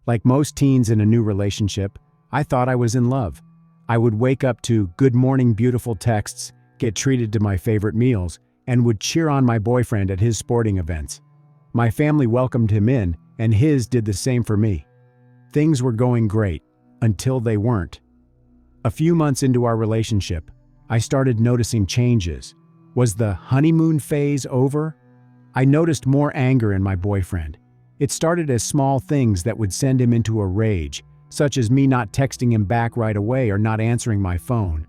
Like most teens in a new relationship, I thought I was in love. I would wake up to "good morning beautiful" texts, get treated to my favorite meals, and would cheer on my boyfriend at his sporting events. My family welcomed him in, and his did the same for me. Things were going great, until they weren't. A few months into our relationship, I started noticing changes. Was the honeymoon phase over? I noticed more anger in my boyfriend. It started as small things that would send him into a rage, such as me not texting him back right away or not answering my phone.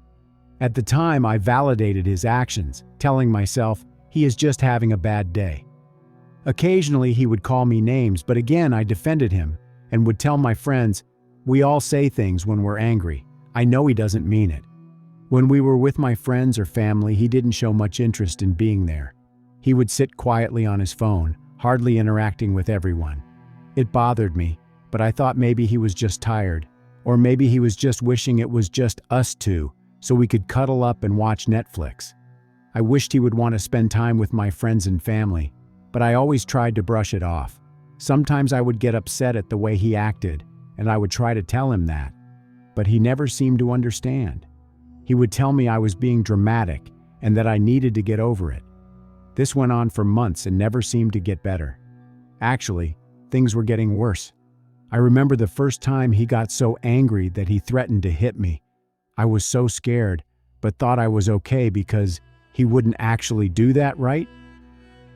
At the time, I validated his actions, telling myself he is just having a bad day. Occasionally, he would call me names, but again, I defended him and would tell my friends, "We all say things when we're angry. I know he doesn't mean it." When we were with my friends or family, he didn't show much interest in being there. He would sit quietly on his phone, hardly interacting with everyone. It bothered me, but I thought maybe he was just tired, or maybe he was just wishing it was just us two, so we could cuddle up and watch Netflix. I wished he would want to spend time with my friends and family, but I always tried to brush it off. Sometimes I would get upset at the way he acted, and I would try to tell him that, but he never seemed to understand. He would tell me I was being dramatic and that I needed to get over it. This went on for months and never seemed to get better. Actually, things were getting worse. I remember the first time he got so angry that he threatened to hit me. I was so scared, but thought I was okay because he wouldn't actually do that, right?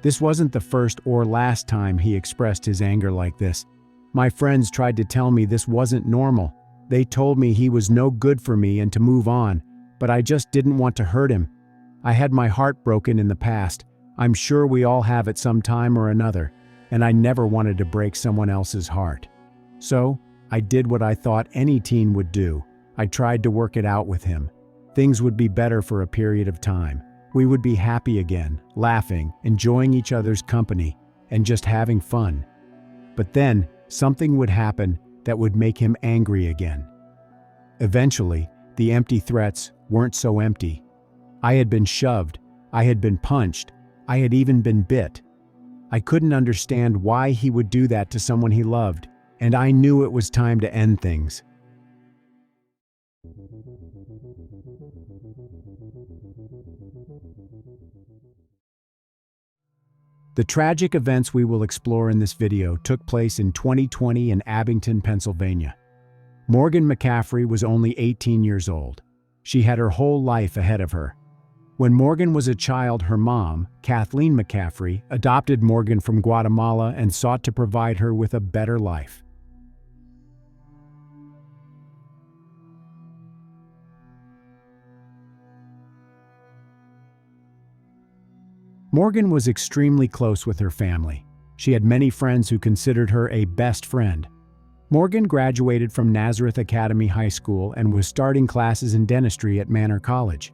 This wasn't the first or last time he expressed his anger like this. My friends tried to tell me this wasn't normal. They told me he was no good for me and to move on, but I just didn't want to hurt him. I had my heart broken in the past. I'm sure we all have at some time or another, and I never wanted to break someone else's heart. So, I did what I thought any teen would do. I tried to work it out with him. Things would be better for a period of time. We would be happy again, laughing, enjoying each other's company, and just having fun. But then, something would happen that would make him angry again. Eventually, the empty threats weren't so empty. I had been shoved, I had been punched, I had even been bit. I couldn't understand why he would do that to someone he loved, and I knew it was time to end things. The tragic events we will explore in this video took place in 2020 in Abington, Pennsylvania. Morgan McCaffery was only 18 years old. She had her whole life ahead of her. When Morgan was a child, her mom, Kathleen McCaffery, adopted Morgan from Guatemala and sought to provide her with a better life. Morgan was extremely close with her family. She had many friends who considered her a best friend. Morgan graduated from Nazareth Academy High School and was starting classes in dentistry at Manor College.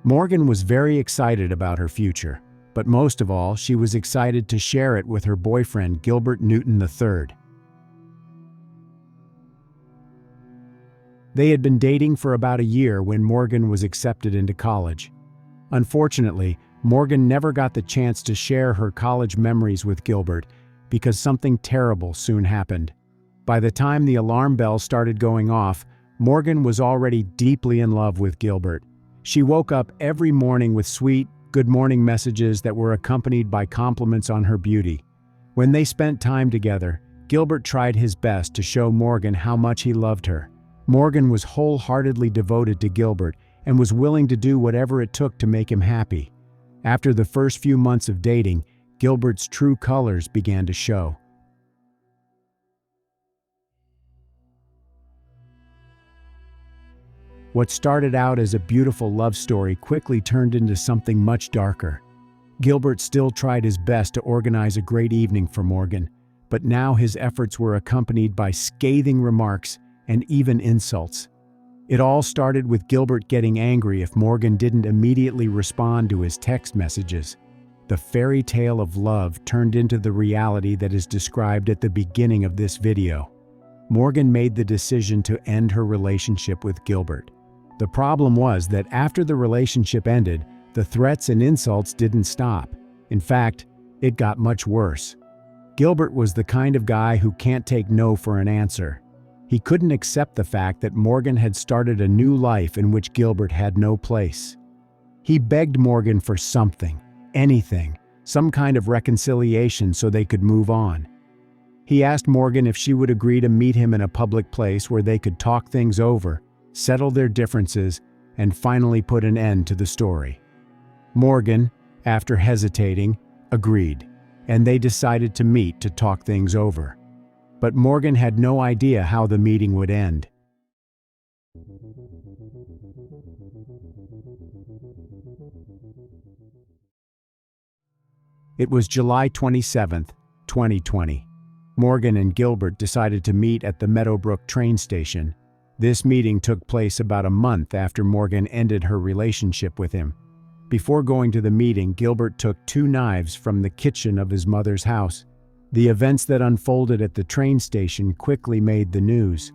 Morgan was very excited about her future, but most of all, she was excited to share it with her boyfriend, Gilbert Newton III. They had been dating for about a year when Morgan was accepted into college. Unfortunately, Morgan never got the chance to share her college memories with Gilbert because something terrible soon happened. By the time the alarm bell started going off, Morgan was already deeply in love with Gilbert. She woke up every morning with sweet, good morning messages that were accompanied by compliments on her beauty. When they spent time together, Gilbert tried his best to show Morgan how much he loved her. Morgan was wholeheartedly devoted to Gilbert and was willing to do whatever it took to make him happy. After the first few months of dating, Gilbert's true colors began to show. What started out as a beautiful love story quickly turned into something much darker. Gilbert still tried his best to organize a great evening for Morgan, but now his efforts were accompanied by scathing remarks and even insults. It all started with Gilbert getting angry if Morgan didn't immediately respond to his text messages. The fairy tale of love turned into the reality that is described at the beginning of this video. Morgan made the decision to end her relationship with Gilbert. The problem was that after the relationship ended, the threats and insults didn't stop. In fact, it got much worse. Gilbert was the kind of guy who can't take no for an answer. He couldn't accept the fact that Morgan had started a new life in which Gilbert had no place. He begged Morgan for something, anything, some kind of reconciliation so they could move on. He asked Morgan if she would agree to meet him in a public place where they could talk things over, settle their differences, and finally put an end to the story. Morgan, after hesitating, agreed, and they decided to meet to talk things over. But Morgan had no idea how the meeting would end. It was July 27th, 2020. Morgan and Gilbert decided to meet at the Meadowbrook train station. This meeting took place about a month after Morgan ended her relationship with him. Before going to the meeting, Gilbert took 2 knives from the kitchen of his mother's house. The events that unfolded at the train station quickly made the news.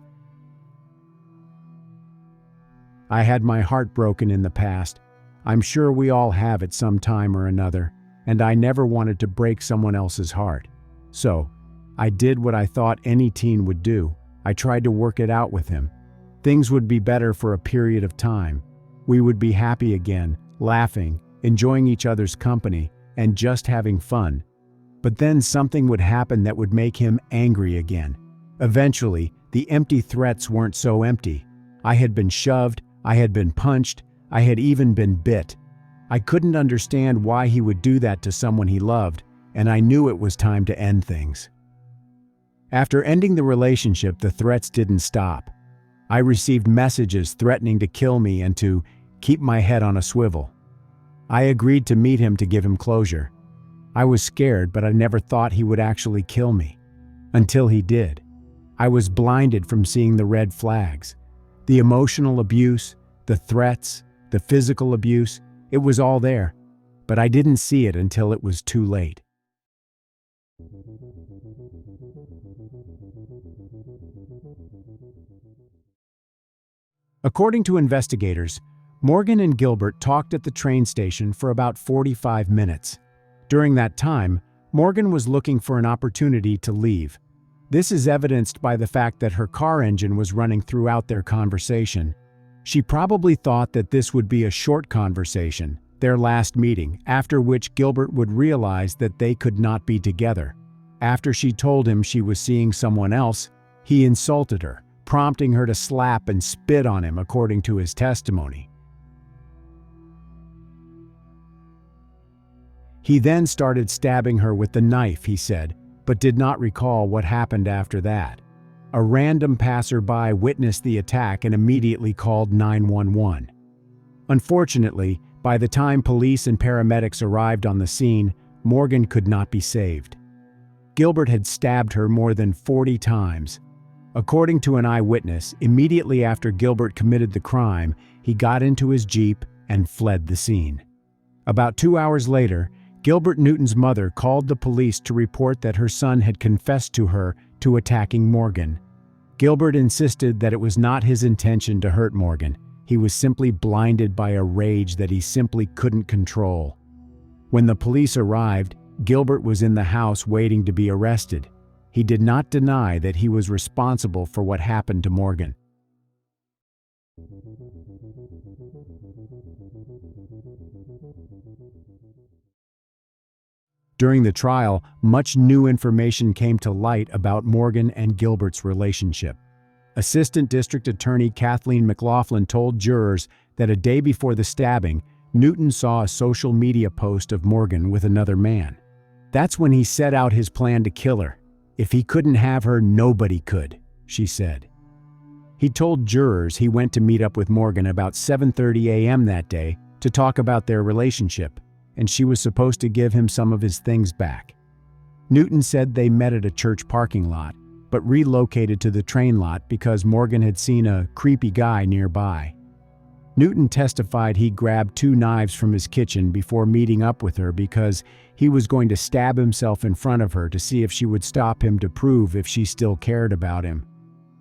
I had my heart broken in the past. I'm sure we all have at some time or another, and I never wanted to break someone else's heart. So, I did what I thought any teen would do. I tried to work it out with him. Things would be better for a period of time. We would be happy again, laughing, enjoying each other's company, and just having fun. But then something would happen that would make him angry again. Eventually, the empty threats weren't so empty. I had been shoved, I had been punched, I had even been bit. I couldn't understand why he would do that to someone he loved, and I knew it was time to end things. After ending the relationship, the threats didn't stop. I received messages threatening to kill me and to keep my head on a swivel. I agreed to meet him to give him closure. I was scared, but I never thought he would actually kill me. Until he did. I was blinded from seeing the red flags. The emotional abuse, the threats, the physical abuse, it was all there. But I didn't see it until it was too late. According to investigators, Morgan and Gilbert talked at the train station for about 45 minutes. During that time, Morgan was looking for an opportunity to leave. This is evidenced by the fact that her car engine was running throughout their conversation. She probably thought that this would be a short conversation, their last meeting, after which Gilbert would realize that they could not be together. After she told him she was seeing someone else, he insulted her, prompting her to slap and spit on him according to his testimony. He then started stabbing her with the knife, he said, but did not recall what happened after that. A random passerby witnessed the attack and immediately called 911. Unfortunately, by the time police and paramedics arrived on the scene, Morgan could not be saved. Gilbert had stabbed her more than 40 times. According to an eyewitness, immediately after Gilbert committed the crime, he got into his Jeep and fled the scene. About 2 hours later, Gilbert Newton's mother called the police to report that her son had confessed to her to attacking Morgan. Gilbert insisted that it was not his intention to hurt Morgan. He was simply blinded by a rage that he simply couldn't control. When the police arrived, Gilbert was in the house waiting to be arrested. He did not deny that he was responsible for what happened to Morgan. During the trial, much new information came to light about Morgan and Gilbert's relationship. Assistant District Attorney Kathleen McLaughlin told jurors that a day before the stabbing, Newton saw a social media post of Morgan with another man. That's when he set out his plan to kill her. If he couldn't have her, nobody could, she said. He told jurors he went to meet up with Morgan about 7:30 a.m. that day to talk about their relationship, and she was supposed to give him some of his things back. Newton said they met at a church parking lot, but relocated to the train lot because Morgan had seen a creepy guy nearby. Newton testified he grabbed 2 knives from his kitchen before meeting up with her because he was going to stab himself in front of her to see if she would stop him to prove if she still cared about him.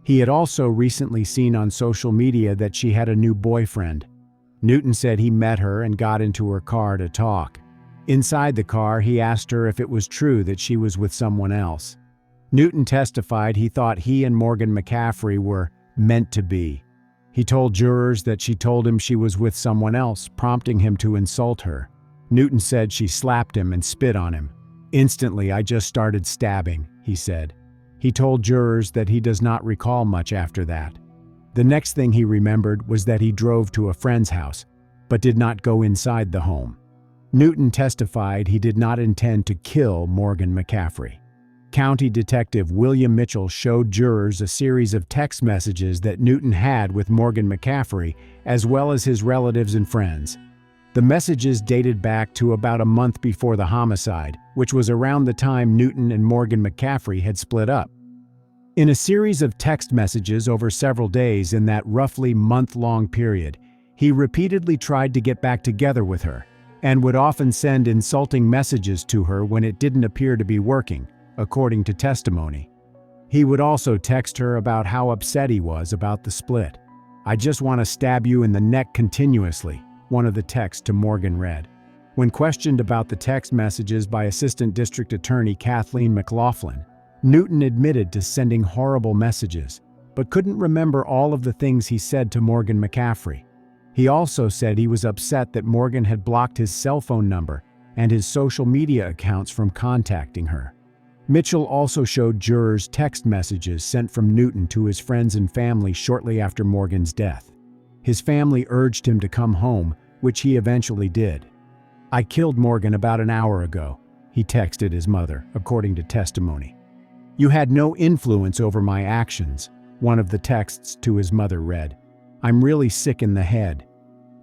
He had also recently seen on social media that she had a new boyfriend. Newton said he met her and got into her car to talk. Inside the car, he asked her if it was true that she was with someone else. Newton testified he thought he and Morgan McCaffery were meant to be. He told jurors that she told him she was with someone else, prompting him to insult her. Newton said she slapped him and spit on him. "Instantly, I just started stabbing," he said. He told jurors that he does not recall much after that. The next thing he remembered was that he drove to a friend's house, but did not go inside the home. Newton testified he did not intend to kill Morgan McCaffery. County Detective William Mitchell showed jurors a series of text messages that Newton had with Morgan McCaffery, as well as his relatives and friends. The messages dated back to about a month before the homicide, which was around the time Newton and Morgan McCaffery had split up. In a series of text messages over several days in that roughly month-long period, he repeatedly tried to get back together with her, and would often send insulting messages to her when it didn't appear to be working, according to testimony. He would also text her about how upset he was about the split. "I just want to stab you in the neck continuously," one of the texts to Morgan read. When questioned about the text messages by Assistant District Attorney Kathleen McLaughlin, Newton admitted to sending horrible messages, but couldn't remember all of the things he said to Morgan McCaffery. He also said he was upset that Morgan had blocked his cell phone number and his social media accounts from contacting her. Mitchell also showed jurors text messages sent from Newton to his friends and family shortly after Morgan's death. His family urged him to come home, which he eventually did. "I killed Morgan about an hour ago," he texted his mother, according to testimony. "You had no influence over my actions," one of the texts to his mother read. "I'm really sick in the head."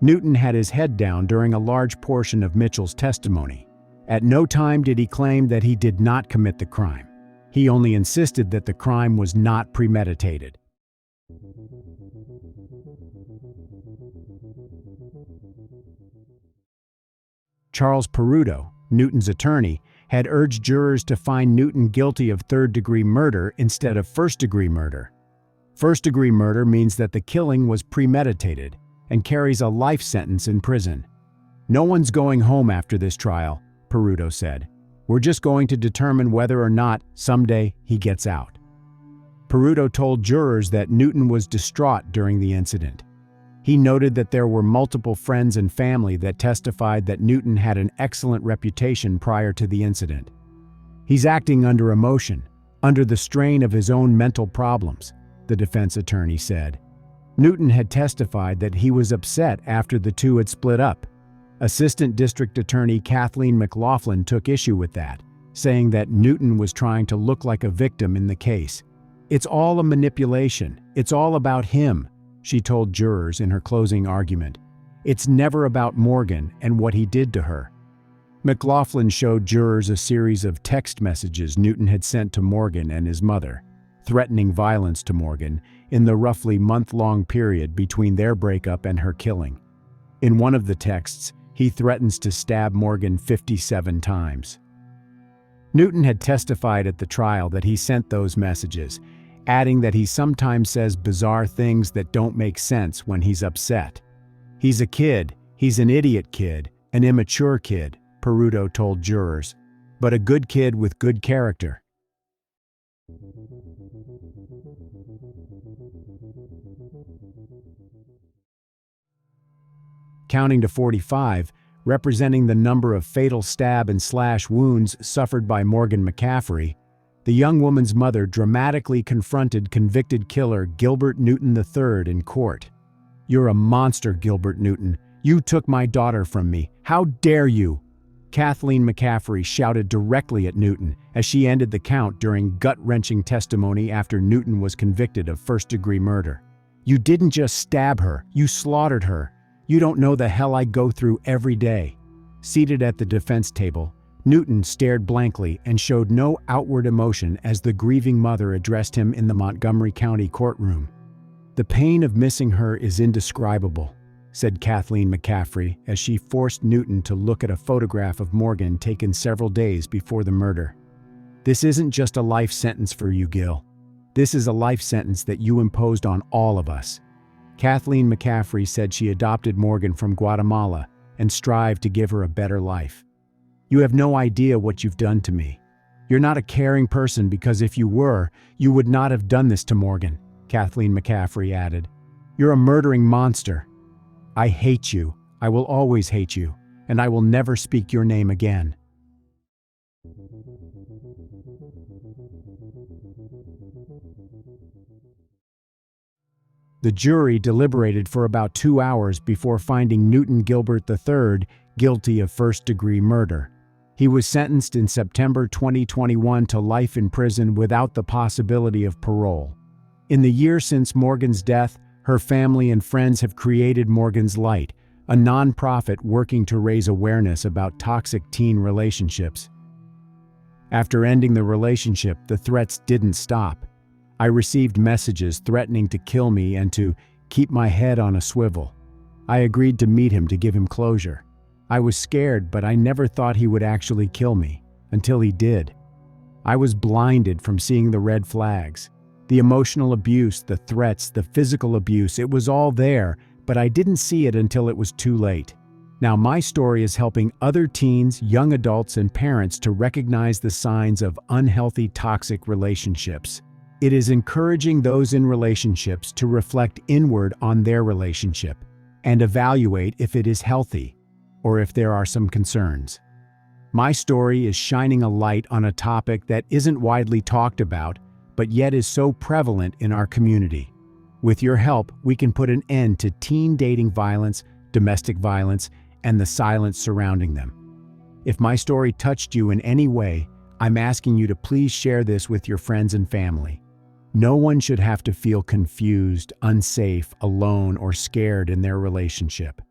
Newton had his head down during a large portion of Mitchell's testimony. At no time did he claim that he did not commit the crime. He only insisted that the crime was not premeditated. Charles Peruto, Newton's attorney, had urged jurors to find Newton guilty of third-degree murder instead of first-degree murder. First-degree murder means that the killing was premeditated and carries a life sentence in prison. "No one's going home after this trial," Peruto said. "We're just going to determine whether or not someday he gets out." Peruto told jurors that Newton was distraught during the incident. He noted that there were multiple friends and family that testified that Newton had an excellent reputation prior to the incident. "He's acting under emotion, under the strain of his own mental problems," the defense attorney said. Newton had testified that he was upset after the two had split up. Assistant District Attorney Kathleen McLaughlin took issue with that, saying that Newton was trying to look like a victim in the case. "It's all a manipulation. It's all about him," she told jurors in her closing argument. "It's never about Morgan and what he did to her." McLaughlin showed jurors a series of text messages Newton had sent to Morgan and his mother, threatening violence to Morgan in the roughly month-long period between their breakup and her killing. In one of the texts, he threatens to stab Morgan 57 times. Newton had testified at the trial that he sent those messages, adding that he sometimes says bizarre things that don't make sense when he's upset. "He's a kid, he's an idiot kid, an immature kid," Peruto told jurors, "but a good kid with good character." Counting to 45, representing the number of fatal stab and slash wounds suffered by Morgan McCaffery, the young woman's mother dramatically confronted convicted killer Gilbert Newton III in court. "You're a monster, Gilbert Newton. You took my daughter from me. How dare you?" Kathleen McCaffery shouted directly at Newton as she ended the count during gut-wrenching testimony after Newton was convicted of first-degree murder. "You didn't just stab her, you slaughtered her. You don't know the hell I go through every day." Seated at the defense table, Newton stared blankly and showed no outward emotion as the grieving mother addressed him in the Montgomery County courtroom. "The pain of missing her is indescribable," said Kathleen McCaffery as she forced Newton to look at a photograph of Morgan taken several days before the murder. "This isn't just a life sentence for you, Gil. This is a life sentence that you imposed on all of us." Kathleen McCaffery said she adopted Morgan from Guatemala and strived to give her a better life. You have no idea what you've done to me. You're not a caring person because if you were, you would not have done this to Morgan," Kathleen McCaffery added. "You're a murdering monster. I hate you. I will always hate you, and I will never speak your name again." The jury deliberated for about 2 hours before finding Newton Gilbert III guilty of first-degree murder. He was sentenced in September 2021 to life in prison without the possibility of parole. In the year since Morgan's death, her family and friends have created Morgan's Light, a nonprofit working to raise awareness about toxic teen relationships. After ending the relationship, the threats didn't stop. I received messages threatening to kill me and to keep my head on a swivel. I agreed to meet him to give him closure. I was scared, but I never thought he would actually kill me, until he did. I was blinded from seeing the red flags. The emotional abuse, the threats, the physical abuse, it was all there, but I didn't see it until it was too late. Now my story is helping other teens, young adults, and parents to recognize the signs of unhealthy, toxic relationships. It is encouraging those in relationships to reflect inward on their relationship and evaluate if it is healthy or if there are some concerns. My story is shining a light on a topic that isn't widely talked about, but yet is so prevalent in our community. With your help, we can put an end to teen dating violence, domestic violence, and the silence surrounding them. If my story touched you in any way, I'm asking you to please share this with your friends and family. No one should have to feel confused, unsafe, alone, or scared in their relationship.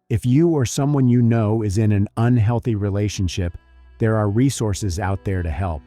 If you or someone you know is in an unhealthy relationship, there are resources out there to help.